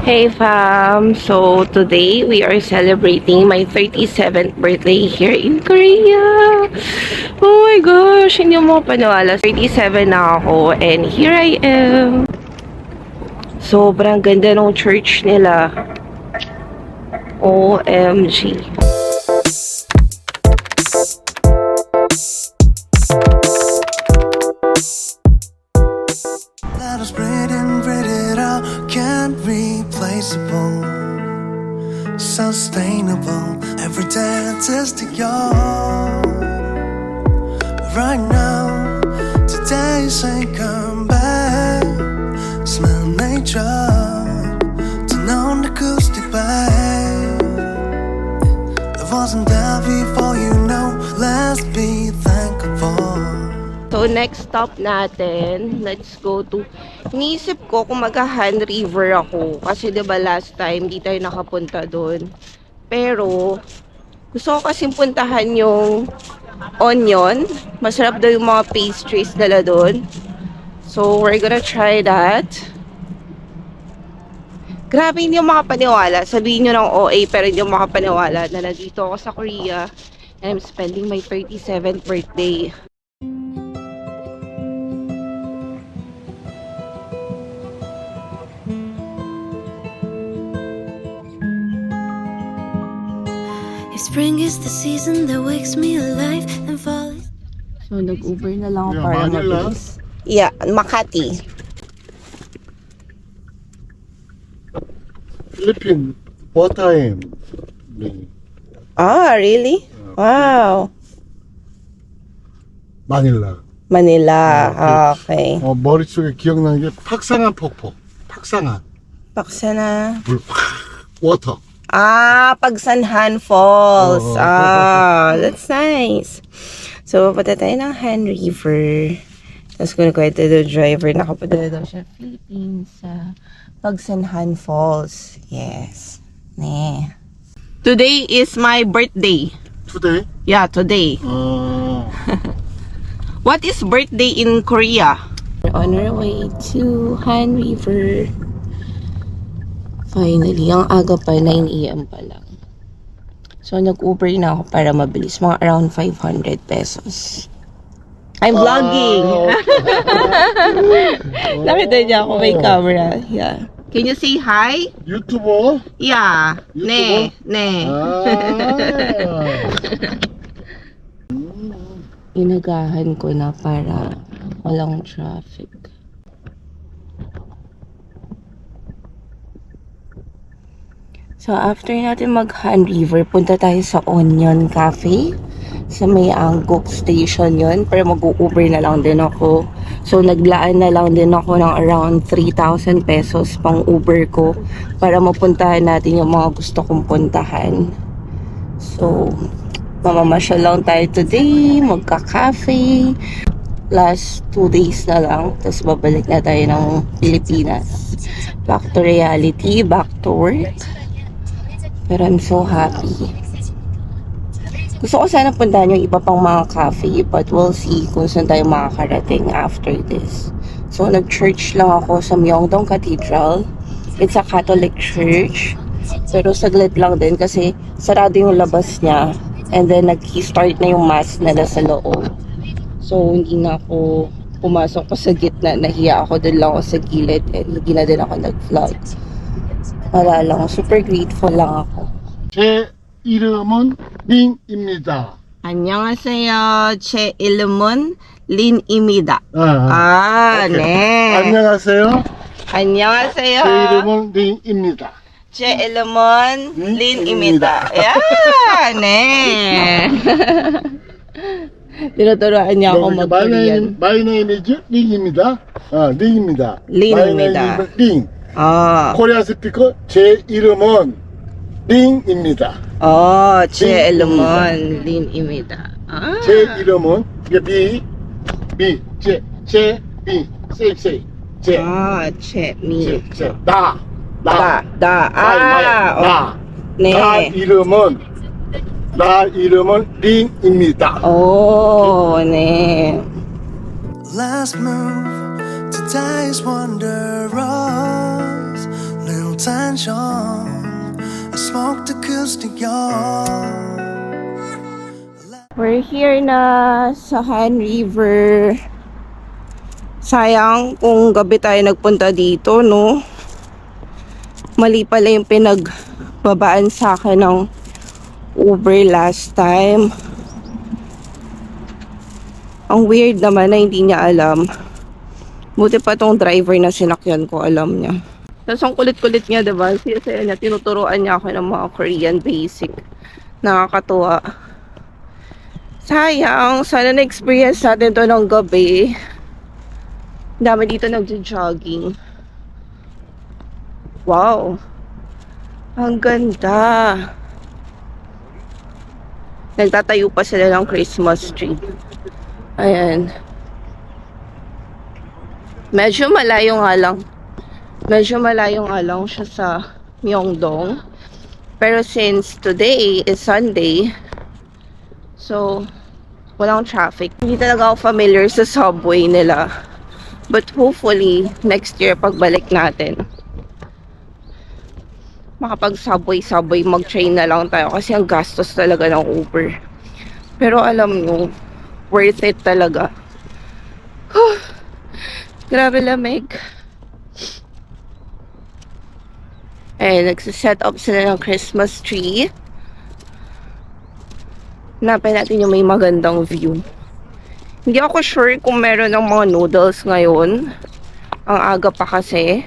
Hey fam! So today we are celebrating my 37th birthday here in Korea. Oh my gosh! Hindi mo paniwala. 37 na ako and here I am. Sobrang ganda ng church nila. OMG. Let us breathe in, breathe it out. Can't replaceable, sustainable. Every dance is to yours. Right now, today say come back. Smell nature, turn on the acoustic back. It wasn't there before, you know. Let's be thankful. So, next stop natin, let's go to... Iniisip ko kung mag-Han River ako. Kasi diba last time, di tayo nakapunta doon. Pero, gusto ko kasing puntahan yung Onion. Masarap daw yung mga pastries nila doon. So, we're gonna try that. Grabe, hindi yung makapaniwala. Sabihin nyo ng OA, pero hindi yung makapaniwala na nandito ako sa Korea. And I'm spending my 37th birthday. Spring is the season that wakes me alive and fall. So, nag-Uber na lang ako Yeah, para Manila. mabilis. Yeah, Makati. Philippines, what time? Ah, really? Wow. 마닐라. Manila. Okay. 머릿속에 기억나는 게 팍상한 폭포. 팍상한. Paksa na. 물 팍. 워터. Ah, Pagsanhan Falls. Oo. Ah, that's nice. So, punta tayo ng Han River. Tapos kung kwento the driver, nakapunta daw siya Philippines sa Pagsanhan Falls. Yes. Ne. Today is my birthday. Today? Yeah, today. What is birthday in Korea? We're on our way to Han River. Finally, ang aga pa, 9 AM pa lang. So, nag-Uber na ako para mabilis. Mga around 500 pesos. I'm vlogging! Nakita niya ako may camera. Yeah. Can you say hi? 유튜버? Yeah. Ne. YouTuber? Ne. 아. Inagahan ko na para walang traffic. So, after natin mag-Han River, punta tayo sa Onion Cafe. Sa may Angkok Station yon. Pero mag-Uber na lang din ako. So, naglaan na lang din ako ng around 3,000 pesos pang Uber ko para mapuntahan natin yung mga gusto kong puntahan. So, mamamasyal lang tayo today, magka-cafe. Last 2 days na lang, tapos babalik na tayo ng Pilipinas. Back to reality, back to work. Pero I'm so happy. Gusto ko sana puntahan yung iba pang mga cafe, but we'll see kung saan tayo makakarating after this. So, nag-church lang ako sa Myeongdong Cathedral. It's a Catholic church. Pero saglit lang din kasi sarado yung labas niya. And then, nag-start na yung mass nila sa loob. So, hindi na ako pumasok pa sa gitna. Nahiya ako, doon lang ako sa gilid. And hindi na din ako nag-vlog. Wala lang. Super grateful lang ako. 제 이름은 링입니다. 안녕하세요. 제 이름은 린입니다. 오케이. 네. 안녕하세요. 안녕하세요. 제 이름은 링입니다. 제 이름은 린입니다. 야, 네. tinuturuan niya ako mag-Korean. My name is 링입니다. 링입니다. 린입니다. My name is 링. 아, 코리아 스피커 제 이름은 링입니다. 제 이름은 린입니다. 아, 제 이름은 제 say 제 제 나 네. 나 이름은 링입니다. 네. Let's move today's wanderers. Little tension. I smoked acoustic yarn. We're here na sa Han River. Sayang kung gabi tayo nagpunta dito, no? Mali pala yung pinagbabaan sa akin ng Uber last time. Ang weird naman na hindi niya alam. Buti pa tong driver na sinakyan ko, alam niya. Tapos ang kulit-kulit niya, diba? Siya niya, tinuturuan niya ako ng mga Korean basic. Nakakatuwa. Sayang, sana na-experience natin to ng gabi. Dami dito nagjo-jogging. Wow. Ang ganda. Nagtatayo pa sila ng Christmas tree. Ayan. Medyo malayo nga lang siya sa Myeongdong. Pero since today is Sunday, so walang traffic. Hindi talaga ako familiar sa subway nila. But hopefully, next year pagbalik natin, makapag-subway, mag-train na lang tayo kasi ang gastos talaga ng Uber. Pero alam nyo, worth it talaga. Grabe lamig. Nagsiset up sila ng Christmas tree. Hanapin natin yung may magandang view. Hindi ako sure kung meron ng mga noodles ngayon. Ang aga pa kasi.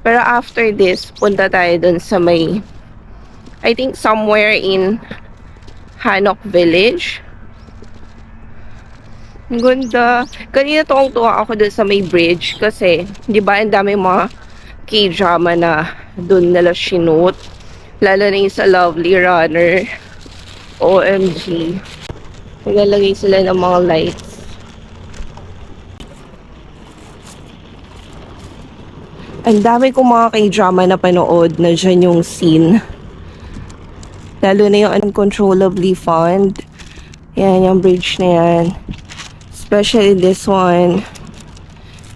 Pero after this, punta tayo dun sa may, I think somewhere in Hanok Village. Ang ganda. Kanina tuwang-tuwa ako dun sa may bridge kasi, di ba, ang dami mga K-drama na dun nila shoot. Lalo na yung sa Lovely Runner. OMG. Naglalagay sila ng mga lights. Ang dami kong mga K-drama na panood na dyan yung scene. Lalo na yung Uncontrollably Fond. Yan, yung bridge na yan. Especially this one.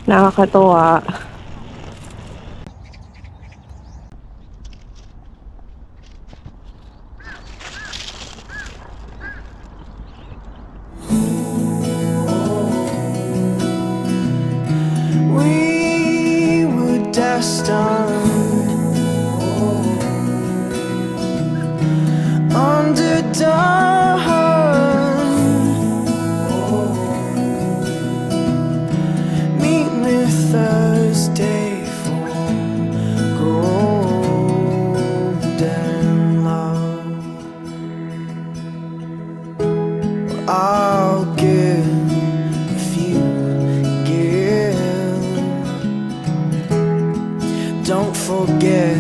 Nakakatuwa. We were destined underdone. Meet me Thursday for golden love. I'll give if you give. Don't forget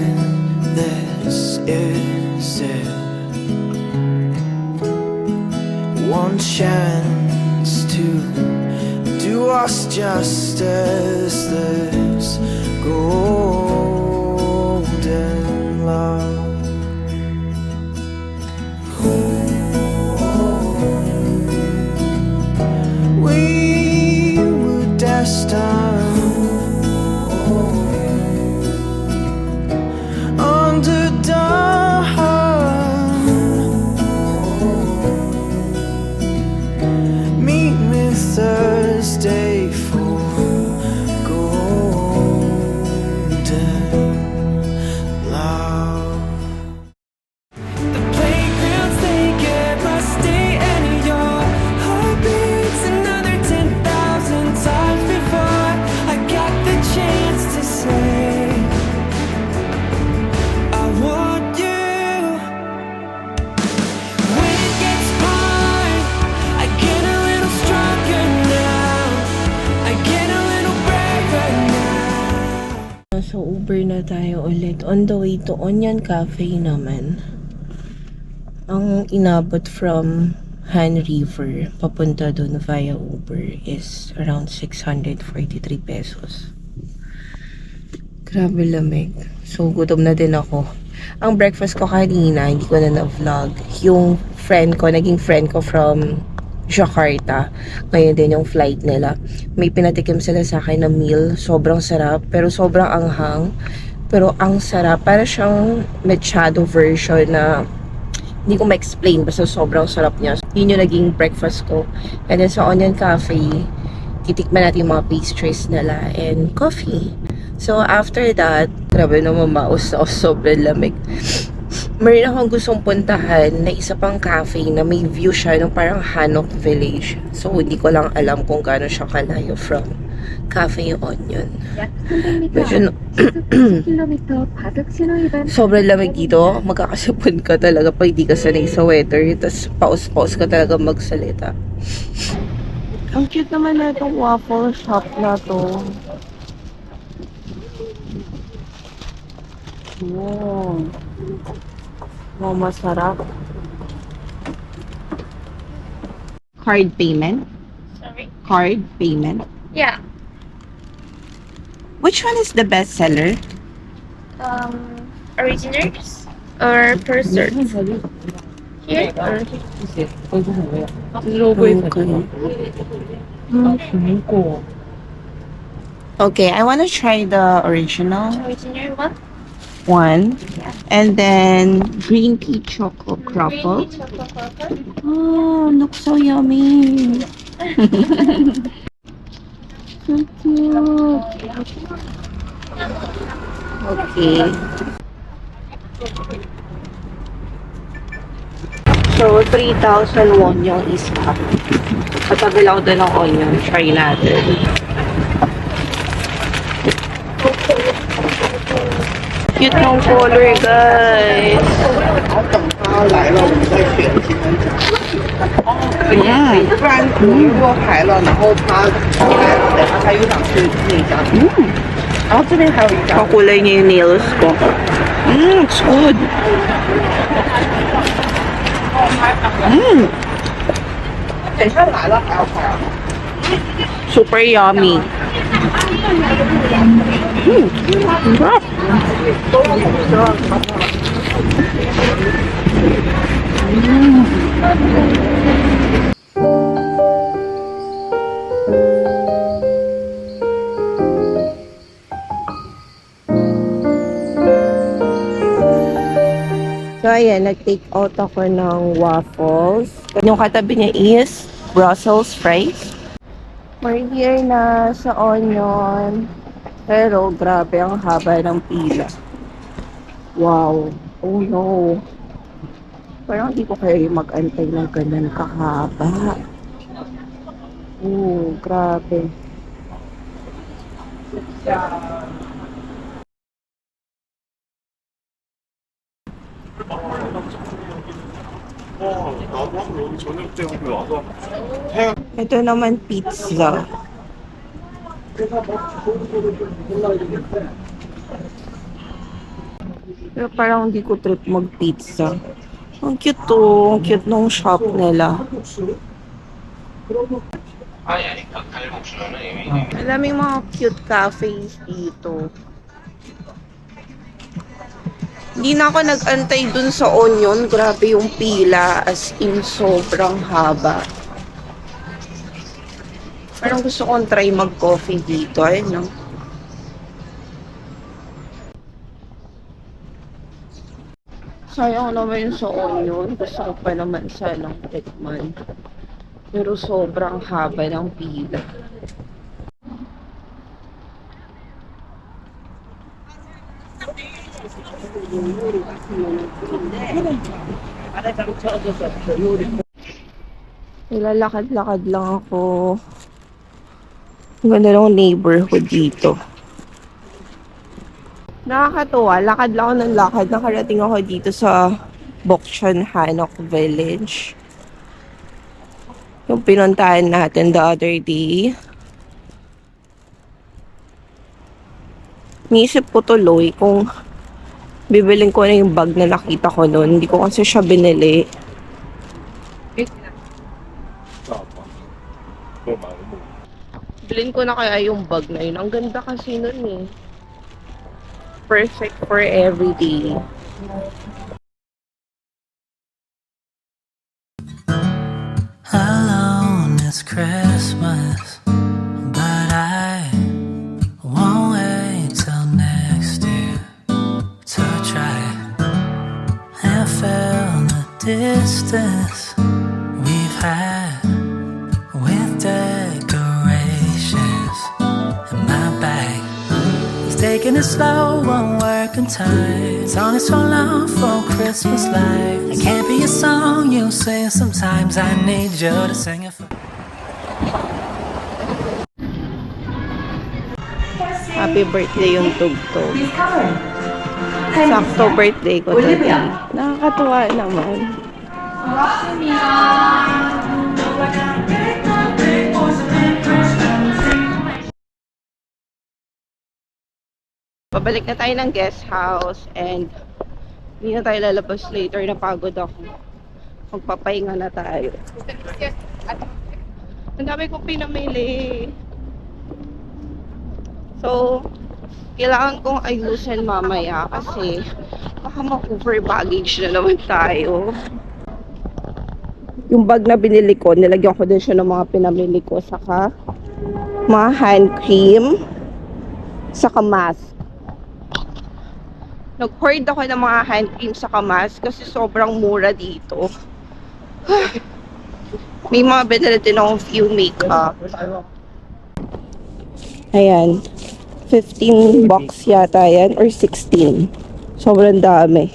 this is it. One chance to do us justice. This golden love. We were destined underdone. Meet me Thursday for golden love. The playgrounds they get rusty and your heart beats another 10,000 times before I got the chance to say I want you. When it gets hard, I get a little stronger now. I get a little braver now. So, Uber na tayo ulit. On the way to Onion Cafe naman. Ang inabot from Han River papunta doon via Uber is around 643 pesos. Grabe lamig. So, gutom na din ako. Ang breakfast ko kanina, hindi ko na na-vlog. Yung naging friend ko from Jakarta. Ngayon din yung flight nila. May pinatikim sila sa akin na meal. Sobrang sarap, pero sobrang anghang. Pero ang sarap. Para siyang mechado version na hindi ko ma-explain. Basta sobrang sarap niya. Yun yung naging breakfast ko. And then sa Onion Cafe, titikman natin yung mga pastries nila and coffee. So after that, grabe naman maus na sobrang lamig. Meron akong gustong puntahan na isa pang cafe na may view siya ng parang Hanok Village. So hindi ko lang alam kung gaano siya kalayo from Cafe Onion. Medyo sobrang lamig dito. Magkakasipon ka talaga pag di ka sanay sa weather. Tapos paus-paus ka talaga magsalita. Ang cute naman na itong waffle shop na to. Wow. Wow, masarap. Card payment? Sorry. Card payment. Yeah. Which one is the best seller? Originals or per cert? Here or Okay, I want to try the original original one? one. And then green tea choco croffle. Chocolate croissant. Oh, looks so yummy. So cute. Okay. So, 3,000 won yung isa. Katagal ako doon ng onion. Try natin. Cute ng color, guys. 他来了，我们再选几根。不然我们如果排了，然后他后来等下他又想去那一家，然后这边还有一家。 Pakulay niya yung nails ko. It's good. Mm, 等下来了还要排啊。 super yummy. Sarap. So, ayan, nag-take out ako ng waffles. Yung katabi niya is Brussels fries. We're here na sa Onion. Pero, grabe, ang haba ng pila. Wow. Oh, no. Parang hindi ko kaya mag-antay ng ganyan kahaba. Oh, grabe. 나도 여기 저녁 때 여기 와서 Ito naman pizza. Pero parang hindi ko trip mag-pizza. Ang cute to. Ang cute nung shop nila. Maraming mga cute cafes dito. Hindi na ako nag-antay dun sa Onion. Grabe yung pila. As in, sobrang haba. Parang gusto kong try mag-coffee dito. Ayun, no? Sayang naman yung sa Onion. Gusto ko pa naman sanang tikman. Pero sobrang haba ng pila. Nilalakad-lakad lang ako. Ang ganda ng neighborhood dito. Nakakatuwa. Lakad lang ako ng lakad. Nakarating ako dito sa Bokchon Hanok Village. Yung pinuntahan natin the other day. Niisip ko tuloy kung bibiling ko na yung bag na nakita ko noon. Hindi ko kasi siya binili. Bilhin ko na kaya yung bag na yun. Ang ganda kasi nun eh. Perfect for everyday. Alone, it's Christmas, but I won't wait till next year. distance we've had with decorations in my bag. He's taking it slow, won't work on time. Song is so long for Christmas lights. It can't be a song you sing sometimes. I need you to sing it for Happy birthday yung tugtog. Sakto birthday ko today. Nakakatuwa naman. Pabalik na tayo ng guest house and hindi na tayo lalabas later. Napagod ako. Magpapahinga na tayo. Ang dami kong pinamili. So, kailangan kong ayusin mamaya kasi baka ma-over baggage na naman tayo. Yung bag na binili ko, nilagyan ko din siya ng mga pinamili ko. Saka, mga hand cream. Saka mask. Nag-hoard ako ng mga hand cream saka mask kasi sobrang mura dito. May mga binili din akong few makeup. Ayan. 15 box yata yan or 16. Sobrang dami.